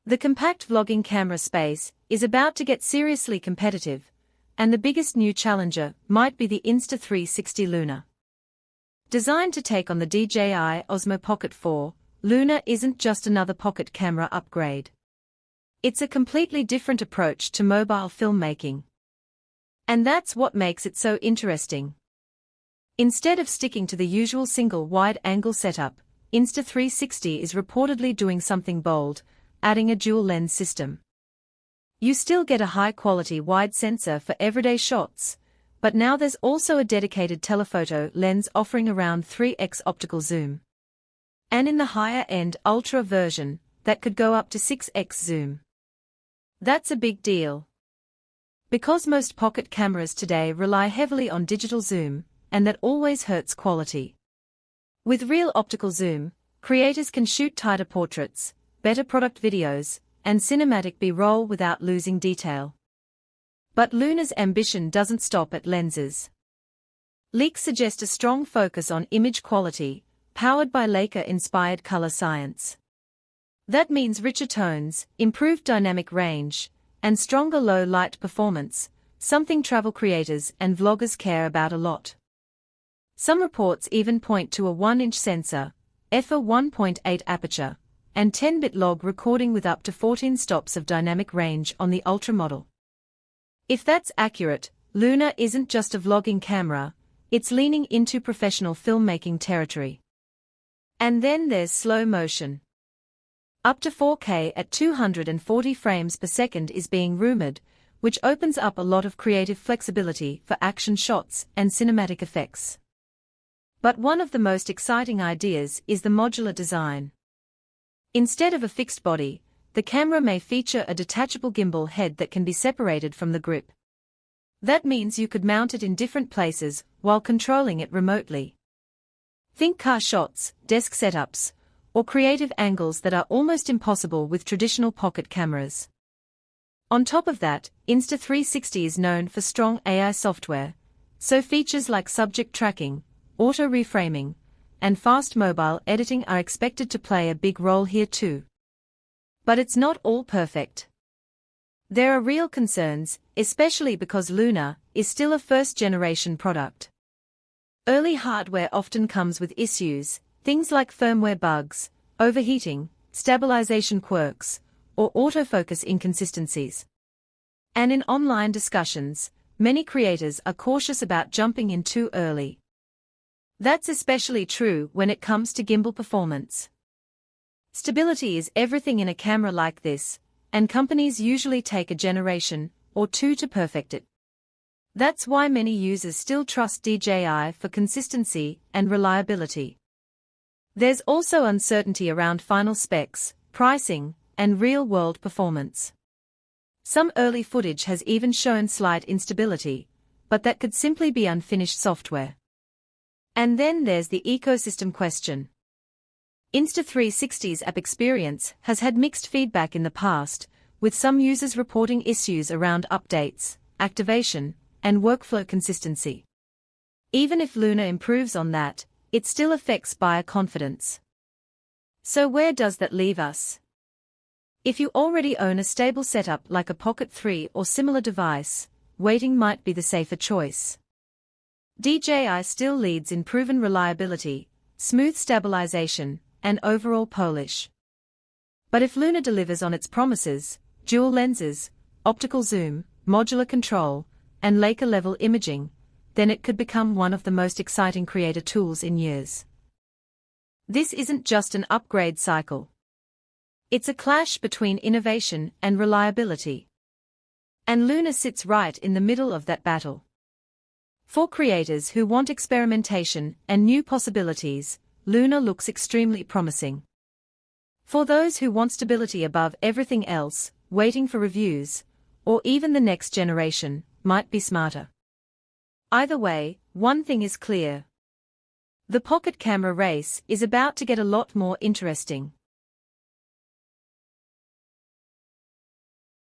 The compact vlogging camera space is about to get seriously competitive, and the biggest new challenger might be the Insta360 LUNA. Designed to take on the DJI Osmo Pocket 4, LUNA isn't just another pocket camera upgrade. It's a completely different approach to mobile filmmaking. And that's what makes it so interesting. Instead of sticking to the usual single wide-angle setup, Insta360 is reportedly doing something bold, adding a dual-lens system. You still get a high-quality wide sensor for everyday shots, but now there's also a dedicated telephoto lens offering around 3x optical zoom. And in the higher-end Ultra version, that could go up to 6x zoom. That's a big deal. Because most pocket cameras today rely heavily on digital zoom, and that always hurts quality. With real optical zoom, creators can shoot tighter portraits, better product videos, and cinematic B-roll without losing detail. But LUNA's ambition doesn't stop at lenses. Leaks suggest a strong focus on image quality, powered by Leica-inspired color science. That means richer tones, improved dynamic range, and stronger low-light performance, something travel creators and vloggers care about a lot. Some reports even point to a 1-inch sensor, f/1.8 aperture, and 10-bit log recording with up to 14 stops of dynamic range on the Ultra model. If that's accurate, LUNA isn't just a vlogging camera, it's leaning into professional filmmaking territory. And then there's slow motion. Up to 4K at 240 frames per second is being rumored, which opens up a lot of creative flexibility for action shots and cinematic effects. But one of the most exciting ideas is the modular design. Instead of a fixed body, the camera may feature a detachable gimbal head that can be separated from the grip. That means you could mount it in different places while controlling it remotely. Think car shots, desk setups, or creative angles that are almost impossible with traditional pocket cameras. On top of that, Insta360 is known for strong AI software, so features like subject tracking, auto reframing, and fast mobile editing are expected to play a big role here too. But it's not all perfect. There are real concerns, especially because LUNA is still a first-generation product. Early hardware often comes with issues, things like firmware bugs, overheating, stabilization quirks, or autofocus inconsistencies. And in online discussions, many creators are cautious about jumping in too early. That's especially true when it comes to gimbal performance. Stability is everything in a camera like this, and companies usually take a generation or two to perfect it. That's why many users still trust DJI for consistency and reliability. There's also uncertainty around final specs, pricing, and real-world performance. Some early footage has even shown slight instability, but that could simply be unfinished software. And then there's the ecosystem question. Insta360's app experience has had mixed feedback in the past, with some users reporting issues around updates, activation, and workflow consistency. Even if LUNA improves on that, it still affects buyer confidence. So where does that leave us? If you already own a stable setup like a Pocket 3 or similar device, waiting might be the safer choice. DJI still leads in proven reliability, smooth stabilization, and overall polish. But if LUNA delivers on its promises, dual lenses, optical zoom, modular control, and Leica-level imaging, then it could become one of the most exciting creator tools in years. This isn't just an upgrade cycle. It's a clash between innovation and reliability. And LUNA sits right in the middle of that battle. For creators who want experimentation and new possibilities, LUNA looks extremely promising. For those who want stability above everything else, waiting for reviews, or even the next generation, might be smarter. Either way, one thing is clear. The pocket camera race is about to get a lot more interesting.